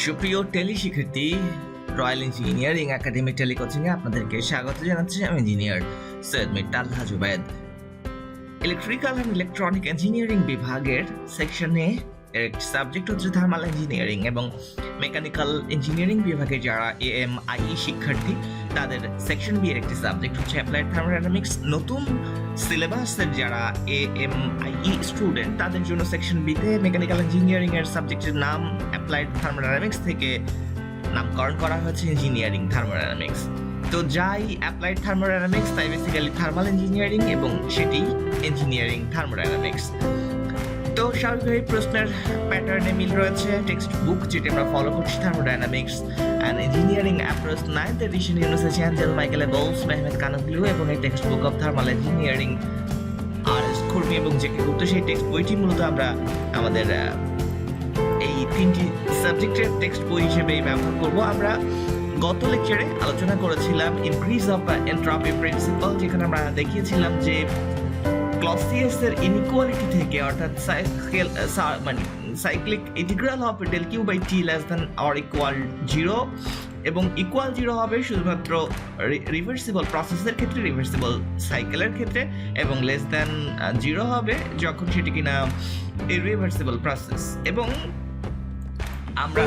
সুপ্রিয় টেলি শিক্ষার্থী, royal engineering academy টেলিকোচিংয়ে আপনাদেরকে স্বাগত জানাচ্ছি। আমি ইঞ্জিনিয়ার সৈয়দ মির্তাল হাজুবাইদ। ইলেকট্রিক্যাল অ্যান্ড ইলেকট্রনিক ইঞ্জিনিয়ারিং বিভাগের সেকশনে এর একটি সাবজেক্ট হচ্ছে থার্মাল ইঞ্জিনিয়ারিং, এবং মেকানিক্যাল ইঞ্জিনিয়ারিং বিভাগে যারা AMIE শিক্ষার্থী তাদের সেকশন বি এর একটি সাবজেক্ট হচ্ছে অ্যাপ্লাইড থার্মোডাইনামিক্স। নতুন সিলেবাসের যারা AMIE স্টুডেন্ট তাদের জন্য সেকশন বিতে মেকানিক্যাল ইঞ্জিনিয়ারিং এর সাবজেক্টের নাম অ্যাপ্লাইড থার্মোডাইনামিক্স থেকে নামকরণ করা হয়েছে ইঞ্জিনিয়ারিং থার্মোডাইনামিক্স। তো যাই অ্যাপ্লাইড থার্মোডাইনামিক্স তাই বেসিক্যালি থার্মাল ইঞ্জিনিয়ারিং এবং সেটি ইঞ্জিনিয়ারিং থার্মোডাইনামিক্স। তো স্বাভাবিকভাবে প্রশ্নের প্যাটার্নে মিল রয়েছে। টেক্সট বুক যেটা আমরা ফলো করছি thermodynamics and engineering approach 9th edition ইউনিভার্সিটি অ্যাঞ্জেল মাইকেল বোলস, মেহমেদ কানকলু, এবং এই text book of thermal engineering RS Khurmi এবং জেকে গুপ্তা। সেই টেক্সট বইটি মূলত আমরা আমাদের এই তিনটি সাবজেক্টের টেক্সট বই হিসেবে ব্যবহার করব। আমরা গত লেকচারে আলোচনা করেছিলাম ইনক্রিজ অফ এন্ট্রপি প্রিন্সিপাল, যেখানে আমরা দেখিয়েছিলাম যে ক্লসিয়াসের ইনইকুয়ালিটি থেকে, অর্থাৎ সাইক্লিক ইন্টিগ্রাল হবে del Q by T less than or equal 0, এবং ইকুয়াল 0 হবে শুধুমাত্র রিভার্সিবল প্রসেসের ক্ষেত্রে, রিভার্সিবল সাইকেলের ক্ষেত্রে, এবং লেস দ্যান 0 হবে যখন সেটি কিনা ইরিভার্সিবল প্রসেস। এবং আমরা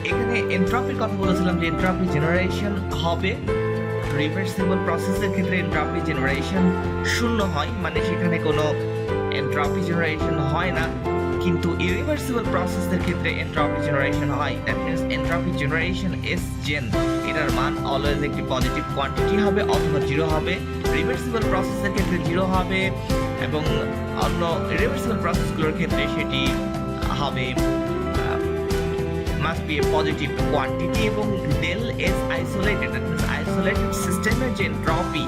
এখানে এন্ট্রপির কথা বলেছিলাম যে এন্ট্রপি জেনারেশন হবে রিভার্সিবল প্রসেসের ক্ষেত্রে, এন্ট্রপি জেনারেশন 0 হয়, মানে সেখানে কোনো এন্ট্রপি জেনারেশন হয় না। কিন্তু ইরিভার্সিবল প্রসেসের ক্ষেত্রে এন্ট্রপি জেনারেশন হয়। That means entropy generation S gen, এটার মান অলওয়েজ একটি পজিটিভ কোয়ান্টিটি হবে অথবা 0 হবে। রিভার্সিবল প্রসেসের ক্ষেত্রে 0 হবে, এবং অন্য রিভার্সিবল প্রসেসগুলোর ক্ষেত্রে সেটি হবে must be a positive quantity, এবং del is isolated, that means isolated সিস্টেমের যে এন্ট্রপি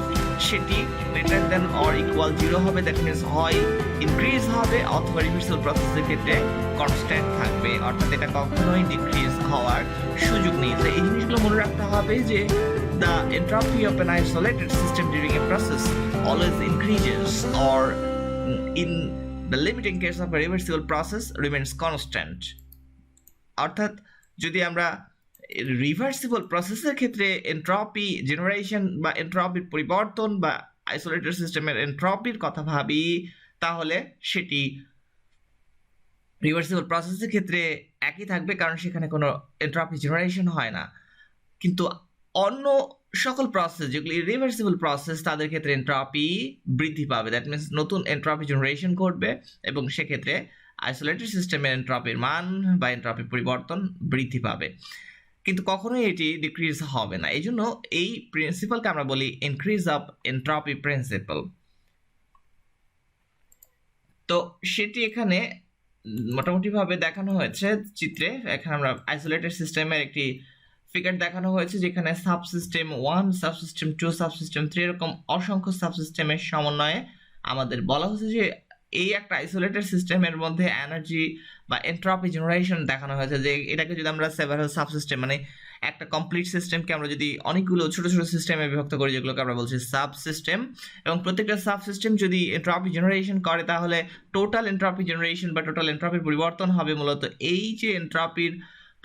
সেটি greater than or equal 0 হবে। that means হয় ইনক্রিজ হবে অথবা রিভার্সিবল প্রসেসের ক্ষেত্রে কনস্ট্যান্ট থাকবে, অর্থাৎ এটা কখনোই ডিক্রিজ হওয়ার সুযোগ নেই। তো এই জিনিসগুলো মনে রাখতে হবে যে the entropy of an isolated system during a process always increases, or in the limiting case of a reversible process remains constant। অর্থাৎ যদি আমরা রিভার্সিবল প্রসেসের ক্ষেত্রে এন্ট্রপি জেনারেশন বা এন্ট্রপির পরিবর্তন বা আইসোলেটেড সিস্টেমের এন্ট্রপির কথা ভাবি, তাহলে সেটি রিভার্সিবল প্রসেসের ক্ষেত্রে একই থাকবে, কারণ সেখানে কোনো এন্ট্রপি জেনারেশন হয় না। কিন্তু অন্য সকল প্রসেস যেগুলি রিভার্সিবল প্রসেস তাদের ক্ষেত্রে এন্ট্রপি বৃদ্ধি পাবে। দ্যাট মিনস নতুন এন্ট্রপি জেনারেশন ঘটবে, এবং সেক্ষেত্রে আইসোলেটেড সিস্টেমের এন্ট্রপির মান বা এন্ট্রপির পরিবর্তন বৃদ্ধি পাবে, কিন্তু কখনোই এটি ডিক্রিজ হবে না। এই জন্য এই প্রিন্সিপালকে আমরা বলি ইনক্রিজ অফ এন্ট্রপি প্রিন্সিপাল। তো সেটি এখানে মোটামুটি ভাবে দেখানো হয়েছে চিত্রে। এখানে আমরা আইসোলেটেড সিস্টেমের একটি ফিগার দেখানো হয়েছে, যেখানে সাবসিস্টেম 1, সাবসিস্টেম 2, সাবসিস্টেম 3 এরকম অসংখ্য সাবসিস্টেমের সমন্বয়ে আমাদের বলা হয়েছে যে এই একটা আইসোলেটেড সিস্টেমের মধ্যে এনার্জি বা এন্ট্রপি জেনারেশন দেখানো হয়েছে। যে এটাকে যদি আমরা সেভারাল সাবসিস্টেম, মানে একটা কমপ্লিট সিস্টেমকে আমরা যদি অনেকগুলো ছোট ছোট সিস্টেমে বিভক্ত করি, যেগুলোকে আমরা বলছি সাবসিস্টেম, এবং প্রত্যেকটা সাবসিস্টেম যদি এন্ট্রপি জেনারেশন করে, তাহলে টোটাল এন্ট্রপি জেনারেশন বা টোটাল এন্ট্রপির পরিবর্তন হবে মূলত এই যে এন্ট্রপির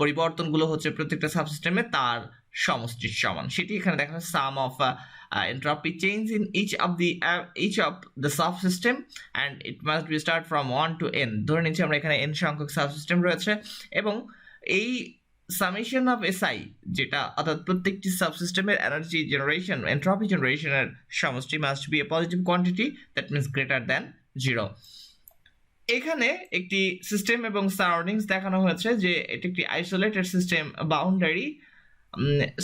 পরিবর্তনগুলো হচ্ছে প্রত্যেকটা সাবসিস্টেমে তার সমষ্টির সমান। সেটি এখানে দেখানো সাম of entropy change in each of the subsystem, and it must be start from 1 to n। ধরে নিচ্ছি আমরা এখানে n সংখ্যক সাবসিস্টেম রয়েছে, এবং এই সামেশন অফ SI, যেটা অর্থাৎ প্রত্যেকটি সাবসিস্টেমের এনার্জি জেনারেশন এন্ট্রপি জেনারেশনের সমষ্টি must B A positive quantity, that means greater than 0। এখানে একটি সিস্টেম এবং সারাউন্ডিংস দেখানো হয়েছে যে এটি একটি আইসোলেটেড সিস্টেম বাউন্ডারি।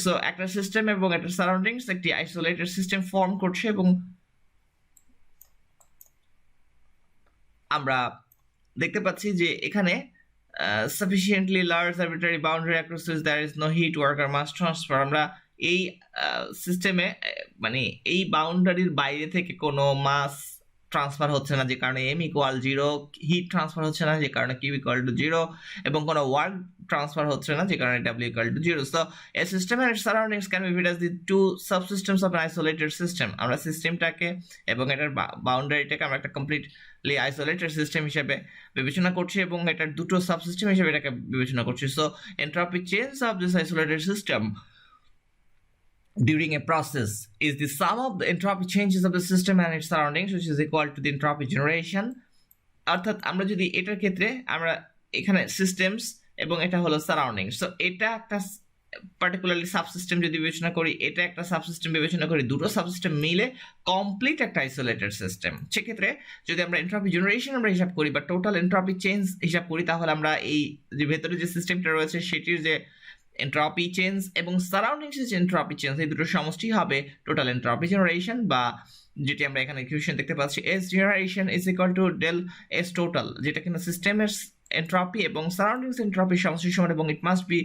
সো একটা সিস্টেম এবং একটা সারাউন্ডিংস একটি আইসোলেটেড সিস্টেম ফর্ম করছে, এবং আমরা দেখতে পাচ্ছি যে এখানে sufficiently large arbitrary boundary across which there is no heat work or mass transfer। আমরা এই সিস্টেমে মানে এই বাউন্ডারির বাইরে থেকে কোনো মাস ট্রান্সফার হচ্ছে না, যে কারণে m equal 0, হিট ট্রান্সফার হচ্ছে না, যে কারণে q equal to 0, এবং কোনো ওয়ার্ক ট্রান্সফার হচ্ছে না, যে কারণে w equal to 0। So a system and its surroundings can be viewed as the two subsystems of an isolated system। আমরা সিস্টেমটাকে এবং এটার বাউন্ডারিটাকে আমরা একটা কমপ্লিট আইসোলেটেড সিস্টেম হিসেবে বিবেচনা করছি এবং এটার দুটো সাবসিস্টেম হিসেবে এটাকে বিবেচনা করছি। So entropy change of this isolated system during a process is the sum of the entropy changes of the system and its surroundings, which is equal to the entropy generation. অর্থাৎ আমরা যদি এটার ক্ষেত্রে আমরা এখানে সিস্টেমস এবং এটা হলো সারাউন্ডিংস, সো এটা একটা পার্টিকুলারলি সাবসিস্টেম যদি বিবেচনা করি, এটা একটা সাবসিস্টেম বিবেচনা করি, দুটো সাবসিস্টেম মিলে কমপ্লিট একটা আইসোলেটেড সিস্টেম। সেক্ষেত্রে যদি আমরা এন্ট্রপি জেনারেশন আমরা হিসাব করি বা টোটাল এন্ট্রপি চেঞ্জ হিসাব করি, তাহলে আমরা এই যে ভেতরে যে সিস্টেমটা রয়েছে সেটির যে এন্ট্রপি চেঞ্জ এবং সারাউন্ডিংসের যে এন্ট্রপি চেঞ্জ, এই দুটো সমষ্টি হবে টোটাল এন্ট্রপি জেনারেশন, বা যেটি আমরা এখানে ইকুয়েশন দেখতে পাচ্ছি S generation is equal to del S total, যেটা কিনা সিস্টেমের এন্ট্রপি এবং সারাউন্ডিংস এন্ট্রপি সমষ্টির সমান, এবং it must be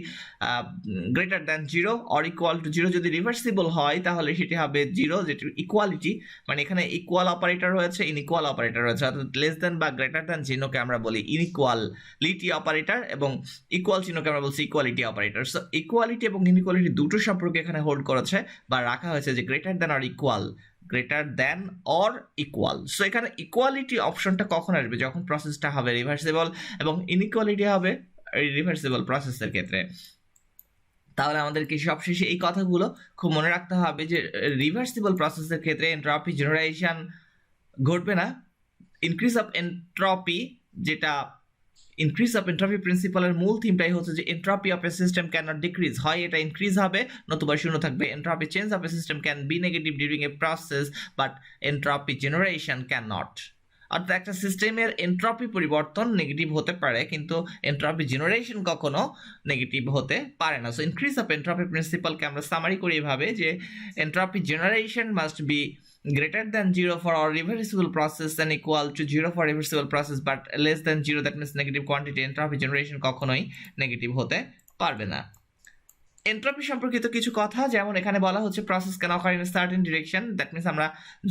greater than 0 or equal to 0। যদি রিভার্সিবল হয় তাহলে সেটি হবে 0, যেটি ইকুয়ালিটি, মানে এখানে ইকুয়াল অপারেটর রয়েছে, ইনইকুয়াল অপারেটর রয়েছে, অর্থাৎ লেস দ্যান বা গ্রেটার দ্যান চিহ্নকে আমরা বলি ইনইকুয়ালিটি অপারেটর এবং ইকুয়াল চিহ্নকে আমরা বলছি ইকুয়ালিটি অপারেটর। সো ইকুয়ালিটি এবং ইনইকুয়ালিটি দুটো সম্পর্কে এখানে হোল্ড করেছে বা রাখা হয়েছে যে গ্রেটার দ্যান আর equal, greater than or equal. So এখানে ইকুয়ালিটি অপশনটা কখন আসবে? যখন প্রসেসটা হবে রিভার্সিবল, এবং ইনইকুয়ালিটি হবে রিভার্সিবল প্রসেসের ক্ষেত্রে। তাহলে আমাদেরকে সবশেষে এই কথাগুলো খুব মনে রাখতে হবে যে রিভার্সিবল প্রসেসের ক্ষেত্রে এন্ট্রপি জেনারেশন ঘটবে না। ইনক্রিজ অফ এন্ট্রপি, যেটা ইনক্রিজ অফ এন্ট্রপি প্রিন্সিপালের মূল থিমটাই হচ্ছে যে entropy of a system can not decrease, হয় এটা ইনক্রিজ হবে নতুবা শূন্য থাকবে। Entropy change of a system can be negative during a process, but entropy generation can not. অর্থাৎ একটা সিস্টেমের এন্ট্রপি পরিবর্তন নেগেটিভ হতে পারে, কিন্তু এন্ট্রপি জেনারেশন কখনো নেগেটিভ হতে পারে না। সো ইনক্রিজ অফ এন্ট্রপি প্রিন্সিপালকে আমরা সামারি করি এভাবে যে entropy generation must be greater than 0 for our reversible process and equal to 0 for reversible process, but less than 0, that means negative quantity, entropy generation কখনোই negative হতে পারবে না। Entropy সম্পর্কিত কিছু কথা, যেমন এখানে বলা হচ্ছে process can occur in certain direction, that means আমরা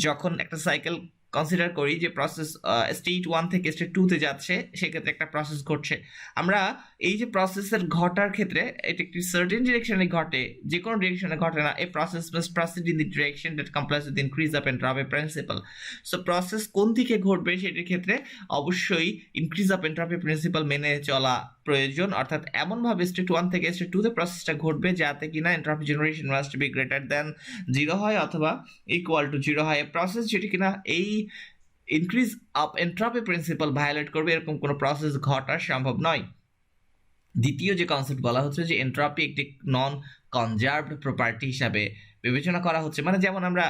যখন একটা সাইকেল কনসিডার করি যে প্রসেস স্টেট 1 থেকে স্টেট 2 তে যাচ্ছে, সেক্ষেত্রে একটা প্রসেস ঘটছে। আমরা এই যে প্রসেসের ঘটার ক্ষেত্রে এটা একটি সার্টেন ডিরেকশনে ঘটে, যে কোনো ডিরেকশনে ঘটে না। এই process must proceed in the direction that কমপ্লাইজ with increase of entropy principal. So process কোন দিকে ঘটবে সেটির ক্ষেত্রে অবশ্যই ইনক্রিজ অফ এন্ট্রপি প্রিন্সিপাল মেনে চলা প্রয়োজন, অর্থাৎ এমনভাবে স্টেট 1 থেকে স্টেট 2 তে প্রসেসটা ঘটবে যাতে কিনা entropy generation must be greater than 0 হয় অথবা ইকুয়াল টু 0 হয়। প্রসেস যেটি কিনা এই increase of entropy principle violate করবে, এরকম কোনো প্রসেস ঘটা সম্ভব নয়। দ্বিতীয় যে কনসেপ্ট বলা হচ্ছে যে এন্ট্রপি একটি নন কনজার্ভড প্রপার্টি হিসাবে বিবেচনা করা হচ্ছে, মানে যেমন আমরা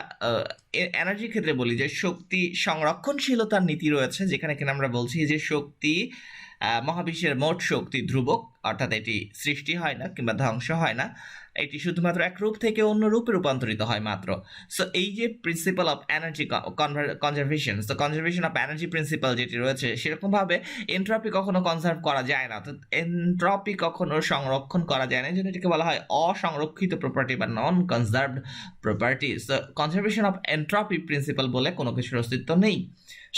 এনার্জির ক্ষেত্রে বলি যে শক্তি সংরক্ষণশীলতার নীতি রয়েছে, যেখানে কিনা আমরা বলছি যে শক্তি মহাবিশ্বের মোট শক্তি ধ্রুবক, অর্থাৎ এটি সৃষ্টি হয় না কিংবা ধ্বংস হয় না, এটি শুধুমাত্র এক রূপ থেকে অন্য রূপে রূপান্তরিত হয় মাত্র। সো এই যে প্রিন্সিপাল অফ এনার্জি কনজারভেশন, তো কনজারভেশন অফ এনার্জি প্রিন্সিপাল যেটি রয়েছে, সেরকমভাবে এন্ট্রপি কখনো কনজার্ভ করা যায় না, অর্থাৎ এন্ট্রপি কখনো সংরক্ষণ করা যায় না, এই জন্য এটাকে বলা হয় অসংরক্ষিত প্রপার্টি বা non conserved property. So conservation of entropy principle বলে কোনো কিছুর অস্তিত্ব নেই।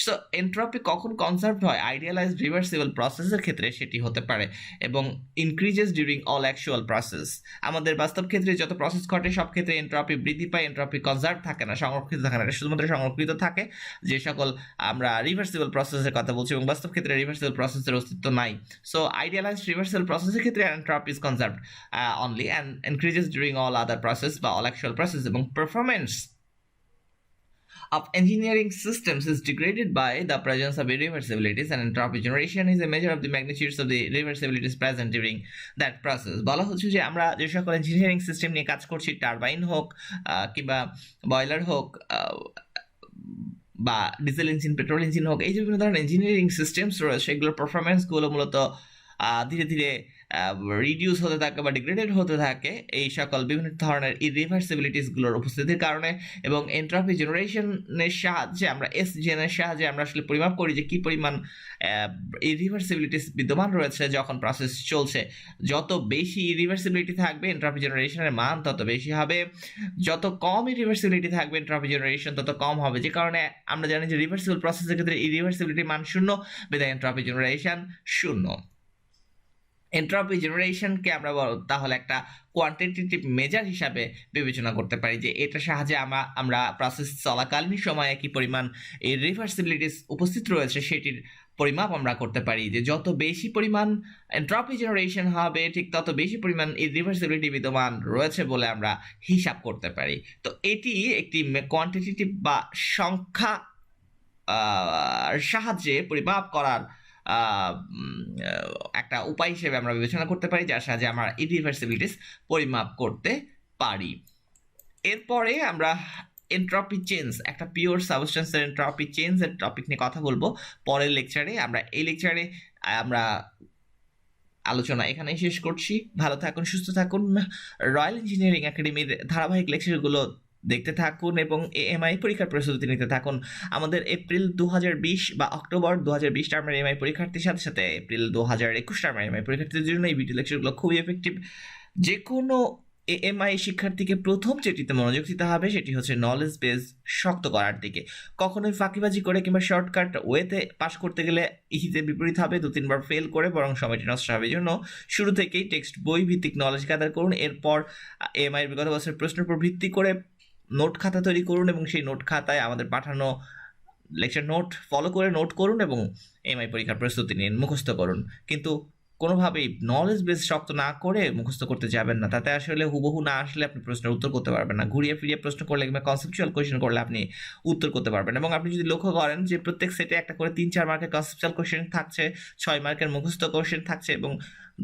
সো এন্ট্রপি কখন কনজার্ভড হয়? আইডিয়ালাইজড রিভার্সিবল প্রসেসের ক্ষেত্রে সেটি হতে পারে, এবং increases during all actual process. আমাদের বাস্তব ক্ষেত্রে যত প্রসেস ঘটে সব ক্ষেত্রে এন্ট্রপি বৃদ্ধি পায়, এন্ট্রপি কনজার্ভ থাকে না, সংরক্ষিত থাকে না, এটা শুধুমাত্র সংরক্ষিত থাকে যে সকল আমরা রিভার্সিবল প্রসেসের কথা বলছি, এবং বাস্তব ক্ষেত্রে রিভার্সিবল প্রসেসের অস্তিত্ব নাই। সো আইডিয়ালাইজড রিভার্সিবল প্রসেসের ক্ষেত্রে entropy is conserved only and increases during all other process বা অল অ্যাকচুয়াল প্রসেস, এবং performance of engineering systems is degraded by the presence of irreversibilities, and entropy generation is a measure of the magnitudes of the reversibilities present during that process. বলা হচ্ছে যে আমরা যে সকল engineering system নিয়ে কাজ করছি, টারবাইন হোক কিংবা বয়লার হোক বা ডিজেল ইঞ্জিন, পেট্রোল ইঞ্জিন হোক, এই যে বিভিন্ন ধরনের ইঞ্জিনিয়ারিং সিস্টেমস রয়েছে সেগুলোর পারফরমেন্সগুলো মূলত ধীরে ধীরে রিডিউস হতে থাকে বা ডিগ্রেডেড হতে থাকে এই সকল বিভিন্ন ধরনের ইরিভার্সিবিলিটিসগুলোর উপস্থিতির কারণে, এবং এন্ট্রপি জেনারেশনের সাহায্যে আমরা এসজেনের সাহায্যে আমরা আসলে পরিমাপ করি যে কী পরিমাণ ইরিভার্সিবিলিটিস বিদ্যমান রয়েছে যখন প্রসেস চলছে। যত বেশি ইরিভার্সিবিলিটি থাকবে এন্ট্রপি জেনারেশনের মান তত বেশি হবে, যত কম ইরিভার্সিবিলিটি থাকবে এন্ট্রপি জেনারেশন তত কম হবে, যে কারণে আমরা জানি যে রিভার্সিবল প্রসেসের ক্ষেত্রে ইরিভার্সিবিলিটি মান 0, বিধায় এন্ট্রপি জেনারেশন 0। এন্ট্রপি জেনারেশনকে আমরা তাহলে একটা কোয়ান্টিটেটিভ মেজার হিসাবে বিবেচনা করতে পারি, যে এটার সাহায্যে আমরা প্রসেস চলাকালীন সময়ে কি পরিমাণ এই রিভার্সিবিলিটিস উপস্থিত রয়েছে সেটির পরিমাপ আমরা করতে পারি। যে যত বেশি পরিমাণ এন্ট্রপি জেনারেশন হবে ঠিক তত বেশি পরিমাণ এই রিভার্সিবিলিটি বিদ্যমান রয়েছে বলে আমরা হিসাব করতে পারি। তো এটি একটি কোয়ান্টিটেটিভ বা সংখ্যা সাহায্যে পরিমাপ করার একটা উপায় হিসেবে আমরা বিবেচনা করতে পারি, যার সাহায্যে আমরা ইরিভার্সিবিলিটিস পরিমাপ করতে পারি। এরপরে আমরা এন্ট্রপি চেঞ্জ, একটা পিওর সাবস্টেন্সের এন্ট্রপি চেঞ্জের টপিক নিয়ে কথা বলবো পরের লেকচারে। এই লেকচারে আমরা আলোচনা এখানেই শেষ করছি। ভালো থাকুন, সুস্থ থাকুন। রয়্যাল ইঞ্জিনিয়ারিং একাডেমির ধারাবাহিক লেকচারগুলো দেখতে থাকুন এবং এএমআই পরীক্ষার প্রস্তুতি নিতে থাকুন। আমাদের এপ্রিল 2020 বা অক্টোবর 2020 টার্মের এমআই পরীক্ষার্থীর সাথে সাথে এপ্রিল 2021 টার্মের এমআই পরীক্ষার্থীদের জন্য এই ভিডিও লেকচারগুলো খুবই এফেক্টিভ। যে কোনো এএমআই শিক্ষার্থীকে প্রথম যেটিতে মনোযোগ দিতে হবে সেটি হচ্ছে নলেজ বেস শক্ত করার দিকে। কখনোই ফাঁকিবাজি করে কিংবা শর্টকাট ওয়েতে পাস করতে গেলে হিতে বিপরীত হবে, 2-3 বার ফেল করে বরং সময়টি নষ্ট হবে। এই জন্য শুরু থেকেই টেক্সট বই ভিত্তিক নলেজ গ্যাদার করুন। এরপর এএমআই এর বিগত বছরের প্রশ্নের উপর ভিত্তি করে নোট খাতা তৈরি করুন এবং সেই নোট খাতায় আমাদের পাঠানো লেকচার নোট ফলো করে নোট করুন এবং এমআই পরীক্ষার প্রস্তুতি নিন, মুখস্থ করুন। কিন্তু কোনোভাবেই নলেজ বেস শক্ত না করে মুখস্থ করতে যাবেন না, তাতে আসলে হুবহু না আসলে আপনি প্রশ্নের উত্তর করতে পারবেন না। ঘুরিয়ে ফিরিয়ে প্রশ্ন করলে কিংবা কনসেপচুয়াল কোয়েশ্চেন করলে আপনি উত্তর করতে পারবেন। এবং আপনি যদি লক্ষ্য করেন যে প্রত্যেক সেটে একটা করে 3-4 মার্কের কনসেপচুয়াল কোয়েশ্চেন থাকছে, 6 মার্কের মুখস্থ কোয়েশ্চেন থাকছে এবং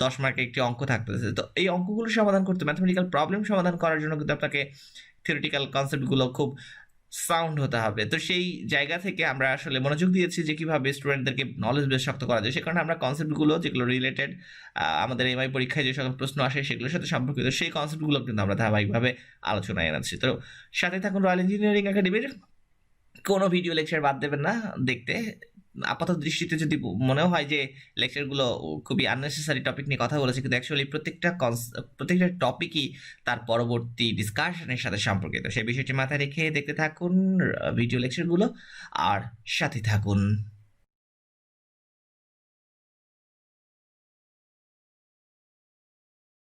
10 মার্কের একটি অঙ্ক থাকতেছে। তো এই অঙ্কগুলো সমাধান করতে, ম্যাথমেটিক্যাল প্রবলেম সমাধান করার জন্য কিন্তু আপনাকে থিওরিটিক্যাল কনসেপ্টগুলো খুব সাউন্ড হতে হবে। তো সেই জায়গা থেকে আমরা আসলে মনোযোগ দিয়েছি যে কিভাবে স্টুডেন্টদেরকে নলেজ বেস শক্ত করা যায়। সে কারণে আমরা কনসেপ্টগুলো যেগুলো রিলেটেড আমাদের এমআই পরীক্ষায় যে সকল প্রশ্ন আসে সেগুলোর সাথে সম্পর্কিত সেই কনসেপ্টগুলো কিন্তু আমরা ধারাবাহিকভাবে আলোচনায় এনেছি। তো সাথে থাকুন রয়্যাল ইঞ্জিনিয়ারিং একাডেমির। কোনো ভিডিও লেকচার বাদ দেবেন না দেখতে। আপাতত দৃষ্টিতে যদি মনেও হয় যে লেকচারগুলো খুবই আননেসেসারি টপিক নিয়ে কথা বলেছে, কিন্তু অ্যাকচুয়ালি প্রত্যেকটা টপিকই তার পরবর্তী ডিসকাশনের সাথে সম্পর্কিত। সেই বিষয়টি মাথায় রেখে দেখতে থাকুন ভিডিও লেকচারগুলো আর সাথে থাকুন।